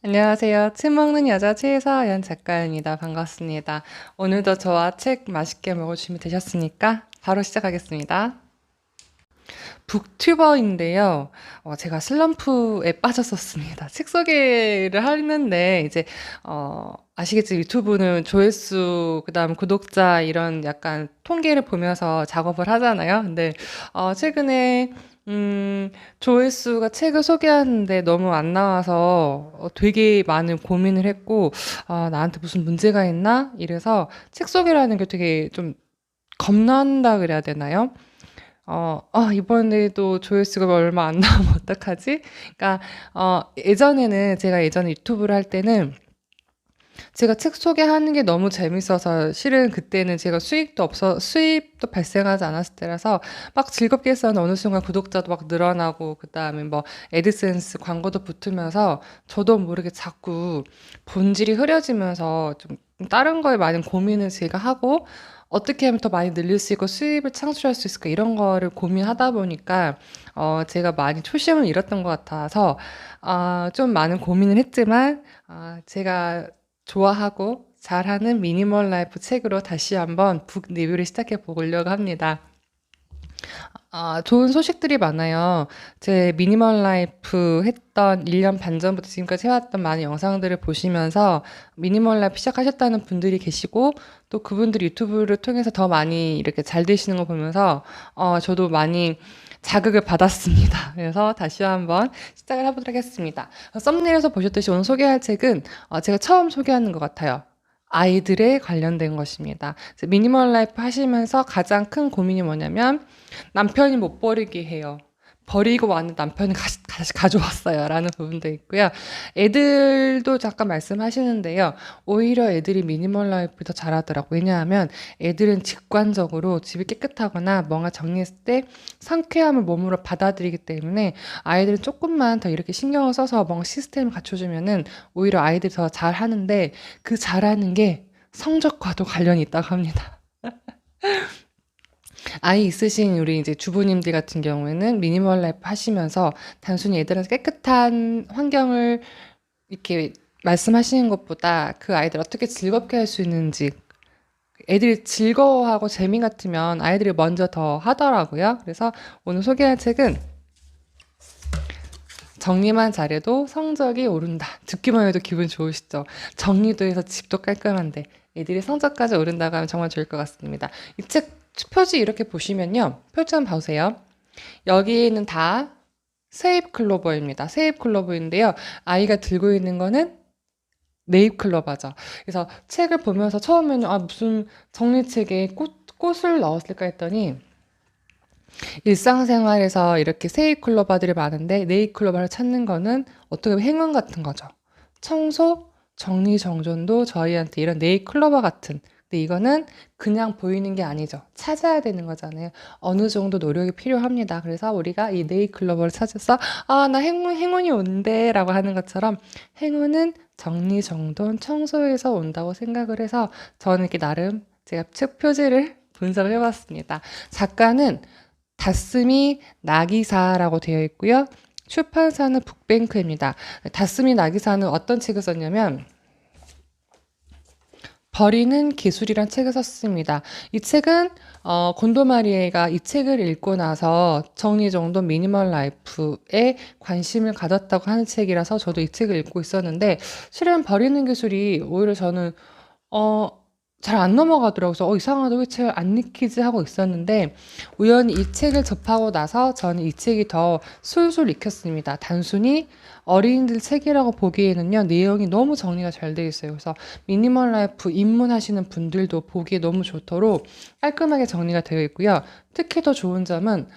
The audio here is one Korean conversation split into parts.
안녕하세요. 책 먹는 여자 최서연 작가입니다. 반갑습니다. 오늘도 저와 책 맛있게 먹을 준비 되셨습니까? 바로 시작하겠습니다. 북튜버인데요. 제가 슬럼프에 빠졌었습니다. 책 소개를 하는데 이제 아시겠지만 유튜브는 조회수, 그다음 구독자 이런 약간 통계를 보면서 작업을 하잖아요. 근데 최근에 조회수가 책을 소개하는데 너무 안 나와서 되게 많은 고민을 했고, 나한테 무슨 문제가 있나? 이래서 책 소개라는 게 되게 좀 겁난다 그래야 되나요? 이번에도 조회수가 얼마 안 나오면 어떡하지? 그러니까 예전에는 제가 예전에 유튜브를 할 때는 제가 책 소개하는 게 너무 재밌어서 실은 그때는 제가 수입도 발생하지 않았을 때라서 막 즐겁게 했었는데 어느 순간 구독자도 막 늘어나고 그다음에 뭐 애드센스 광고도 붙으면서 저도 모르게 자꾸 본질이 흐려지면서 좀 다른 거에 많은 고민을 제가 하고 어떻게 하면 더 많이 늘릴 수 있고 수입을 창출할 수 있을까 이런 거를 고민하다 보니까 제가 많이 초심을 잃었던 것 같아서 좀 많은 고민을 했지만 제가 좋아하고 잘하는 미니멀 라이프 책으로 다시 한번 북 리뷰를 시작해 보려고 합니다. 좋은 소식들이 많아요. 제 미니멀 라이프 했던 1년 반 전부터 지금까지 해왔던 많은 영상들을 보시면서 미니멀 라이프 시작하셨다는 분들이 계시고 또 그분들이 유튜브를 통해서 더 많이 이렇게 잘 되시는 거 보면서 저도 많이 자극을 받았습니다. 그래서 다시 한번 시작을 해보도록 하겠습니다. 썸네일에서 보셨듯이 오늘 소개할 책은 제가 처음 소개하는 것 같아요. 아이들에 관련된 것입니다. 미니멀 라이프 하시면서 가장 큰 고민이 뭐냐면 남편이 못 버리게 해요. 버리고 왔는데 남편이 다시 가져왔어요. 라는 부분도 있고요. 애들도 잠깐 말씀하시는데요. 오히려 애들이 미니멀 라이프 더 잘하더라고요. 왜냐하면 애들은 직관적으로 집이 깨끗하거나 뭔가 정리했을 때 상쾌함을 몸으로 받아들이기 때문에 아이들은 조금만 더 이렇게 신경을 써서 뭔가 시스템을 갖춰주면은 오히려 아이들이 더 잘하는데 그 잘하는 게 성적과도 관련이 있다고 합니다. 아이 있으신 우리 이제 주부님들 같은 경우에는 미니멀 라이프 하시면서 단순히 애들한테 깨끗한 환경을 이렇게 말씀하시는 것보다 그 아이들 어떻게 즐겁게 할 수 있는지 애들이 즐거워하고 재미 같으면 아이들이 먼저 더 하더라고요. 그래서 오늘 소개할 책은 정리만 잘해도 성적이 오른다. 듣기만 해도 기분 좋으시죠? 정리도 해서 집도 깔끔한데 애들이 성적까지 오른다고 하면 정말 좋을 것 같습니다. 이 책 표지 이렇게 보시면요. 표지 한번 보세요. 여기는 다 세잎 클로버입니다. 세잎 클로버인데요. 아이가 들고 있는 거는 네잎 클로버죠. 그래서 책을 보면서 처음에는 무슨 정리책에 꽃을 넣었을까 했더니 일상생활에서 이렇게 세잎클로버들이 많은데 네잎클로버를 찾는 거는 어떻게 보면 행운 같은 거죠. 청소, 정리정돈도 저희한테 이런 네잎클로버 같은. 근데 이거는 그냥 보이는 게 아니죠. 찾아야 되는 거잖아요. 어느 정도 노력이 필요합니다. 그래서 우리가 이 네잎클로버를 찾아서 나 행운이 온대 라고 하는 것처럼 행운은 정리정돈, 청소에서 온다고 생각을 해서 저는 이렇게 나름 제가 책 표지를 분석을 해봤습니다. 작가는 다스미 나기사라고 되어 있고요. 출판사는 북뱅크입니다. 다스미 나기사는 어떤 책을 썼냐면 버리는 기술이란 책을 썼습니다. 이 책은 곤도마리에가 이 책을 읽고 나서 정리정돈 미니멀 라이프에 관심을 가졌다고 하는 책이라서 저도 이 책을 읽고 있었는데 실은 버리는 기술이 오히려 저는 어, 잘 안 넘어가더라고요. 그래서 이상하다 왜 책 안 읽히지 하고 있었는데 우연히 이 책을 접하고 나서 저는 이 책이 더 술술 읽혔습니다. 단순히 어린이들 책이라고 보기에는요, 내용이 너무 정리가 잘 돼 있어요. 그래서 미니멀 라이프 입문하시는 분들도 보기에 너무 좋도록 깔끔하게 정리가 되어 있고요. 특히 더 좋은 점은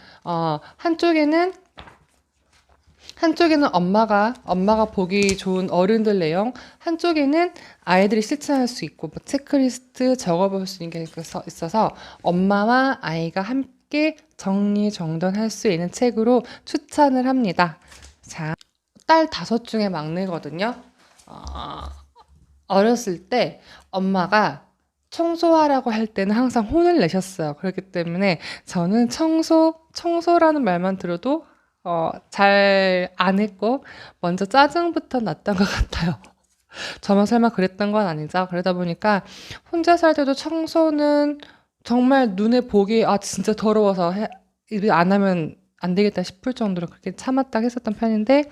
한쪽에는 엄마가 보기 좋은 어른들 내용, 한쪽에는 아이들이 실천할 수 있고, 뭐 체크리스트 적어볼 수 있는 게 있어서 엄마와 아이가 함께 정리정돈할 수 있는 책으로 추천을 합니다. 자, 딸 다섯 중에 막내거든요. 어, 어렸을 때 엄마가 청소하라고 할 때는 항상 혼을 내셨어요. 그렇기 때문에 저는 청소라는 말만 들어도 잘 안 했고 먼저 짜증부터 났던 것 같아요. 저만 설마 그랬던 건 아니죠. 그러다 보니까 혼자 살 때도 청소는 정말 눈에 보기 진짜 더러워서 이를 안 하면 안 되겠다 싶을 정도로 그렇게 참았다 했었던 편인데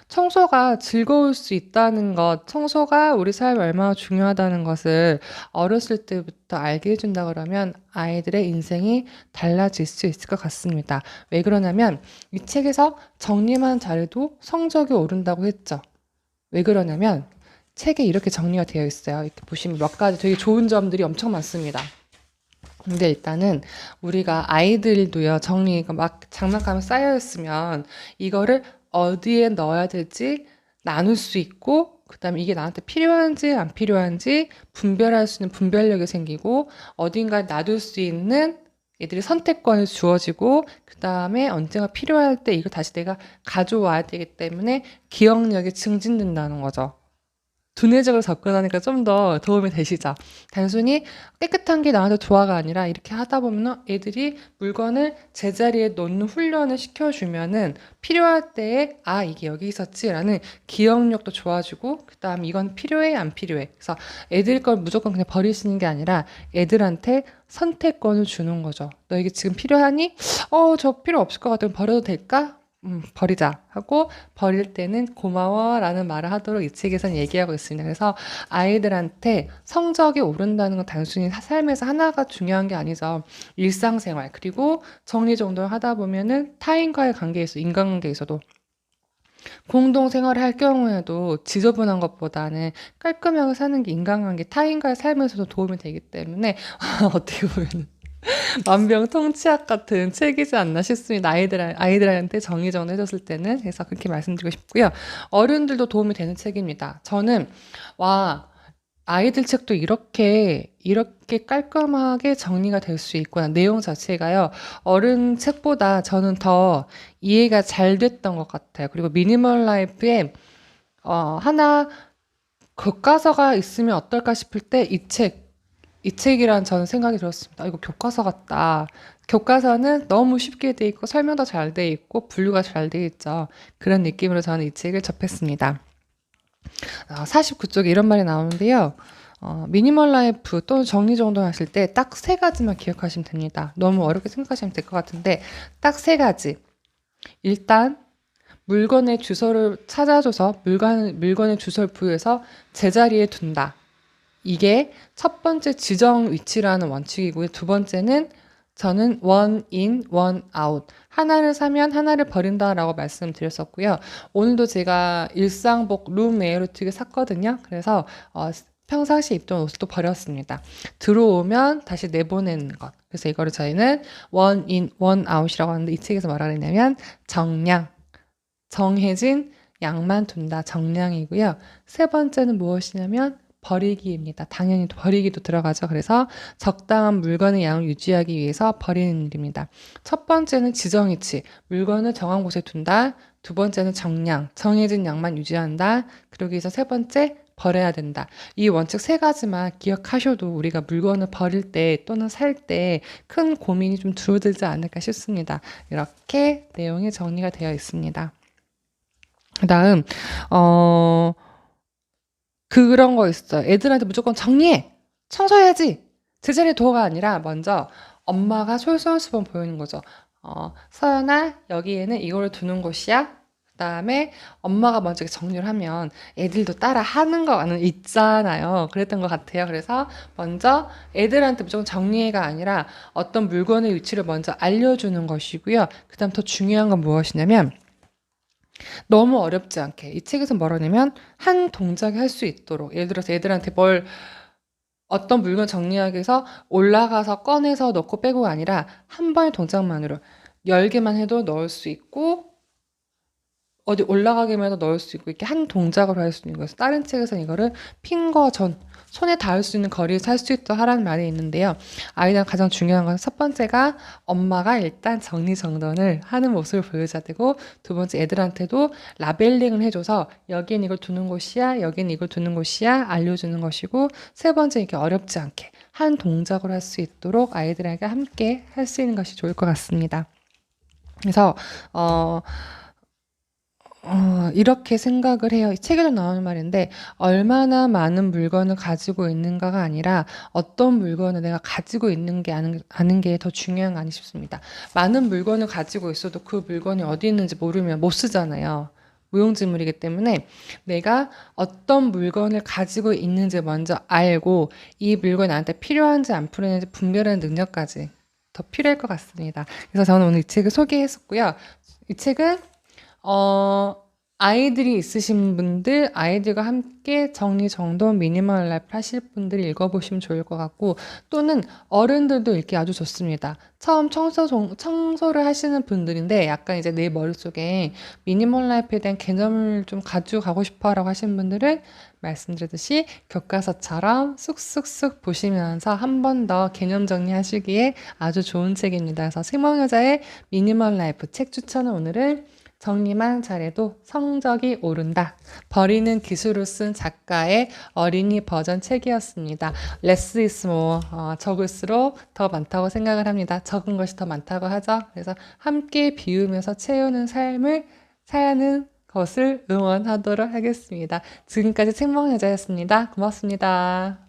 청소가 즐거울 수 있다는 것, 청소가 우리 삶에 얼마나 중요하다는 것을 어렸을 때부터 알게 해준다 그러면 아이들의 인생이 달라질 수 있을 것 같습니다. 왜 그러냐면 이 책에서 정리만 잘해도 성적이 오른다고 했죠. 왜 그러냐면 책에 이렇게 정리가 되어 있어요. 이렇게 보시면 몇 가지 되게 좋은 점들이 엄청 많습니다. 근데 일단은 우리가 아이들도요, 정리가 막 장난감에 쌓여있으면 이거를 어디에 넣어야 될지 나눌 수 있고, 그 다음에 이게 나한테 필요한지 안 필요한지 분별할 수 있는 분별력이 생기고, 어딘가에 놔둘 수 있는 애들이 선택권이 주어지고, 그 다음에 언젠가 필요할 때 이거 다시 내가 가져와야 되기 때문에 기억력이 증진된다는 거죠. 두뇌적으로 접근하니까 좀 더 도움이 되시죠. 단순히 깨끗한 게 나한테 좋아가 아니라 이렇게 하다 보면 애들이 물건을 제자리에 놓는 훈련을 시켜주면은 필요할 때에 이게 여기 있었지라는 기억력도 좋아지고, 그 다음 이건 필요해 안 필요해. 그래서 애들 걸 무조건 그냥 버리시는 게 아니라 애들한테 선택권을 주는 거죠. 너 이게 지금 필요하니? 저 필요 없을 것 같으면 버려도 될까? 버리자 하고, 버릴 때는 고마워라는 말을 하도록 이 책에서는 얘기하고 있습니다. 그래서 아이들한테 성적이 오른다는 건 단순히 삶에서 하나가 중요한 게 아니죠. 일상생활, 그리고 정리정돈을 하다 보면은 타인과의 관계에서, 인간관계에서도 공동생활을 할 경우에도 지저분한 것보다는 깔끔하게 사는 게 인간관계, 타인과의 삶에서도 도움이 되기 때문에 어떻게 보면 만병통치약 같은 책이지 않나 싶습니다. 아이들한테 정리정돈 해줬을 때는. 그래서 그렇게 말씀드리고 싶고요. 어른들도 도움이 되는 책입니다. 저는 아이들 책도 이렇게 깔끔하게 정리가 될 수 있구나. 내용 자체가요. 어른 책보다 저는 더 이해가 잘 됐던 것 같아요. 그리고 미니멀 라이프에 하나 교과서가 있으면 어떨까 싶을 때 이 책이란 저는 생각이 들었습니다. 이거 교과서 같다. 교과서는 너무 쉽게 돼 있고 설명도 잘 돼 있고 분류가 잘 돼 있죠. 그런 느낌으로 저는 이 책을 접했습니다. 49쪽에 이런 말이 나오는데요. 미니멀 라이프 또는 정리정돈 하실 때 딱 세 가지만 기억하시면 됩니다. 너무 어렵게 생각하시면 될 것 같은데 딱 세 가지. 일단 물건의 주소를 찾아줘서 물건의 주소를 부여해서 제자리에 둔다. 이게 첫 번째 지정 위치라는 원칙이고요. 두 번째는 저는 one in, one out. 하나를 사면 하나를 버린다라고 말씀드렸었고요. 오늘도 제가 일상복 룸웨어를 2개 샀거든요. 그래서 평상시 입던 옷을 또 버렸습니다. 들어오면 다시 내보내는 것. 그래서 이거를 저희는 one in, one out이라고 하는데 이 책에서 뭐라 그랬냐면 정량, 정해진 양만 둔다. 정량이고요. 세 번째는 무엇이냐면 버리기입니다. 당연히 버리기도 들어가죠. 그래서 적당한 물건의 양을 유지하기 위해서 버리는 일입니다. 첫 번째는 지정위치, 물건을 정한 곳에 둔다. 두 번째는 정량, 정해진 양만 유지한다. 그러기 위해서 세 번째, 버려야 된다. 이 원칙 세 가지만 기억하셔도 우리가 물건을 버릴 때 또는 살 때 큰 고민이 좀 줄어들지 않을까 싶습니다. 이렇게 내용이 정리가 되어 있습니다. 그 다음, 그런 거 있어요. 애들한테 무조건 정리해! 청소해야지! 제자리에 둬가 아니라 먼저 엄마가 솔선수범 보이는 거죠. 서연아, 여기에는 이거를 두는 곳이야. 그 다음에 엄마가 먼저 정리를 하면 애들도 따라 하는 거는 있잖아요. 그랬던 것 같아요. 그래서 먼저 애들한테 무조건 정리해가 아니라 어떤 물건의 위치를 먼저 알려주는 것이고요. 그 다음 더 중요한 건 무엇이냐면 너무 어렵지 않게 이 책에서 뭐라냐면 한 동작에 할 수 있도록, 예를 들어서 애들한테 어떤 물건 정리하기 위해서 올라가서 꺼내서 넣고 빼고가 아니라 한 번의 동작만으로 열기만 해도 넣을 수 있고 어디 올라가기만 해도 넣을 수 있고 이렇게 한 동작으로 할 수 있는 거예요. 다른 책에서는 이거를 손에 닿을 수 있는 거리에서 할 수 있도록 하라는 말이 있는데요. 아이들 가장 중요한 건 첫 번째가 엄마가 일단 정리정돈을 하는 모습을 보여줘야 되고, 두 번째 애들한테도 라벨링을 해줘서 여긴 이걸 두는 곳이야, 여긴 이걸 두는 곳이야 알려주는 것이고, 세 번째 이렇게 어렵지 않게 한 동작으로 할 수 있도록 아이들에게 함께 할 수 있는 것이 좋을 것 같습니다. 그래서 어 이렇게 생각을 해요. 이 책에도 나오는 말인데 얼마나 많은 물건을 가지고 있는가가 아니라 어떤 물건을 내가 가지고 있는 게 아는 게 더 중요한 거 아니 싶습니다. 많은 물건을 가지고 있어도 그 물건이 어디 있는지 모르면 못 쓰잖아요. 무용지물이기 때문에 내가 어떤 물건을 가지고 있는지 먼저 알고 이 물건이 나한테 필요한지 안 필요한지 분별하는 능력까지 더 필요할 것 같습니다. 그래서 저는 오늘 이 책을 소개했었고요. 이 책은 어, 아이들이 있으신 분들, 아이들과 함께 정리정돈 미니멀 라이프 하실 분들이 읽어보시면 좋을 것 같고, 또는 어른들도 읽기 아주 좋습니다. 처음 청소를 하시는 분들인데, 약간 이제 내 머릿속에 미니멀 라이프에 대한 개념을 좀 가지고 가고 싶어 라고 하시는 분들은 말씀드렸듯이 교과서처럼 쑥쑥쑥 보시면서 한 번 더 개념 정리하시기에 아주 좋은 책입니다. 그래서 세몽여자의 미니멀 라이프 책 추천은 오늘은 정리만 잘해도 성적이 오른다. 버리는 기술을 쓴 작가의 어린이 버전 책이었습니다. Less is more. 적을수록 더 많다고 생각을 합니다. 적은 것이 더 많다고 하죠. 그래서 함께 비우면서 채우는 삶을 사는 것을 응원하도록 하겠습니다. 지금까지 책먹여자였습니다. 고맙습니다.